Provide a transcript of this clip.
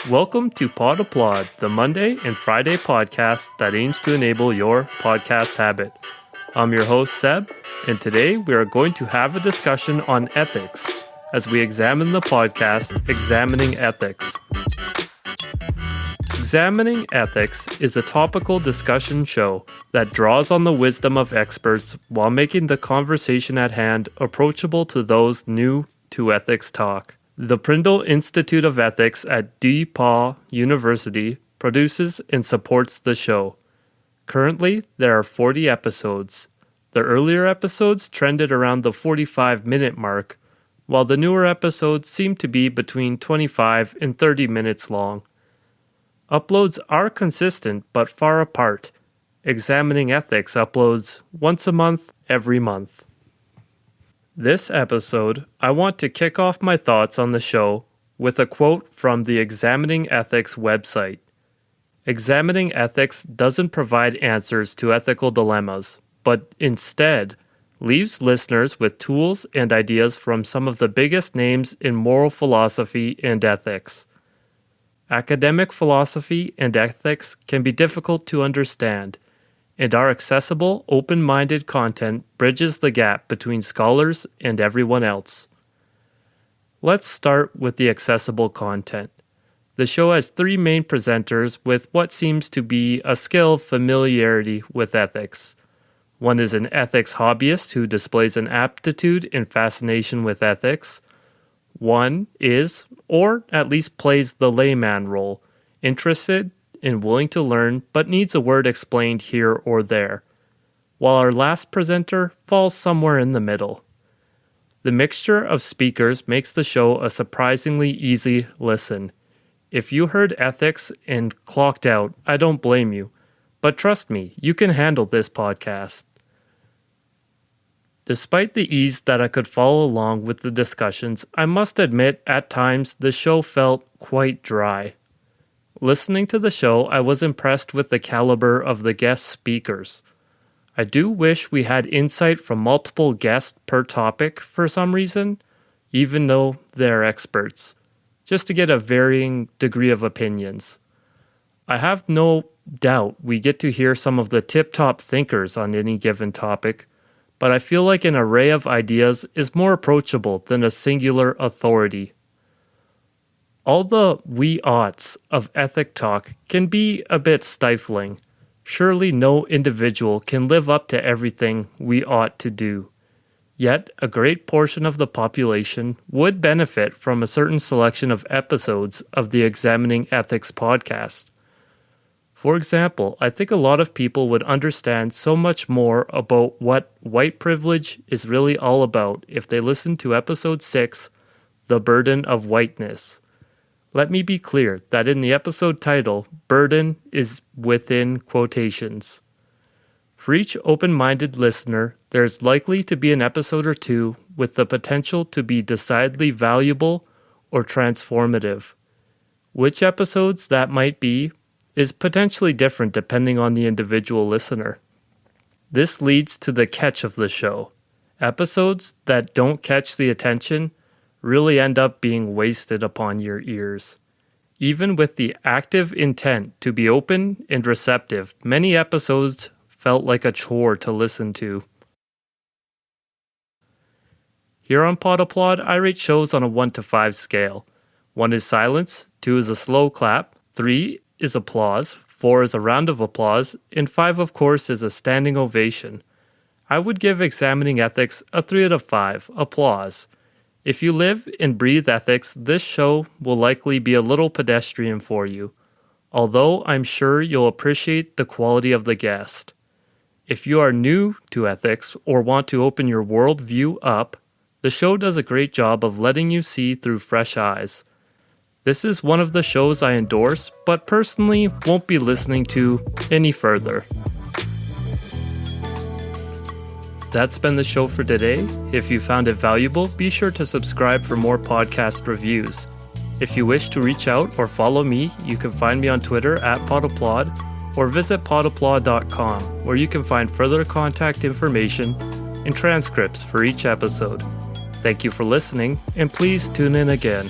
Welcome to Pod Applaud, the Monday and Friday podcast that aims to enable your podcast habit. I'm your host, Seb, and today we are going to have a discussion on ethics as we examine the podcast, Examining Ethics. Examining Ethics is a topical discussion show that draws on the wisdom of experts while making the conversation at hand approachable to those new to ethics talk. The Prindle Institute of Ethics at DePauw University produces and supports the show. Currently, there are 40 episodes. The earlier episodes trended around the 45-minute mark, while the newer episodes seem to be between 25 and 30 minutes long. Uploads are consistent but far apart. Examining Ethics uploads once a month, every month. This episode, I want to kick off my thoughts on the show with a quote from the Examining Ethics website. Examining Ethics doesn't provide answers to ethical dilemmas, but instead leaves listeners with tools and ideas from some of the biggest names in moral philosophy and ethics. Academic philosophy and ethics can be difficult to understand, and our accessible, open-minded content bridges the gap between scholars and everyone else. Let's start with the accessible content. The show has three main presenters with what seems to be a skill familiarity with ethics. One is an ethics hobbyist who displays an aptitude and fascination with ethics. One is, or at least plays the layman role, interested and willing to learn, but needs a word explained here or there, while our last presenter falls somewhere in the middle. The mixture of speakers makes the show a surprisingly easy listen. If you heard ethics and clocked out, I don't blame you, but trust me, you can handle this podcast. Despite the ease that I could follow along with the discussions, I must admit at times the show felt quite dry. Listening to the show, I was impressed with the caliber of the guest speakers. I do wish we had insight from multiple guests per topic for some reason, even though they're experts, just to get a varying degree of opinions. I have no doubt we get to hear some of the tip-top thinkers on any given topic, but I feel like an array of ideas is more approachable than a singular authority. All the we-oughts of ethic talk can be a bit stifling. Surely no individual can live up to everything we ought to do. Yet, a great portion of the population would benefit from a certain selection of episodes of the Examining Ethics podcast. For example, I think a lot of people would understand so much more about what white privilege is really all about if they listened to episode 6, The Burden of Whiteness. Let me be clear that in the episode title, burden is within quotations. For each open-minded listener, there is likely to be an episode or two with the potential to be decidedly valuable or transformative. Which episodes that might be is potentially different depending on the individual listener. This leads to the catch of the show. Episodes that don't catch the attention really end up being wasted upon your ears. Even with the active intent to be open and receptive, many episodes felt like a chore to listen to. Here on Pod Applaud, I rate shows on a 1 to 5 scale. 1 is silence, 2 is a slow clap, 3 is applause, 4 is a round of applause, and 5, of course, is a standing ovation. I would give Examining Ethics a 3 out of 5, applause. If you live and breathe ethics, this show will likely be a little pedestrian for you, although I'm sure you'll appreciate the quality of the guest. If you are new to ethics or want to open your worldview up, the show does a great job of letting you see through fresh eyes. This is one of the shows I endorse, but personally won't be listening to any further. That's been the show for today. If you found it valuable, be sure to subscribe for more podcast reviews. If you wish to reach out or follow me, you can find me on Twitter at podapplaud or visit podapplaud.com, where you can find further contact information and transcripts for each episode. Thank you for listening, and please tune in again.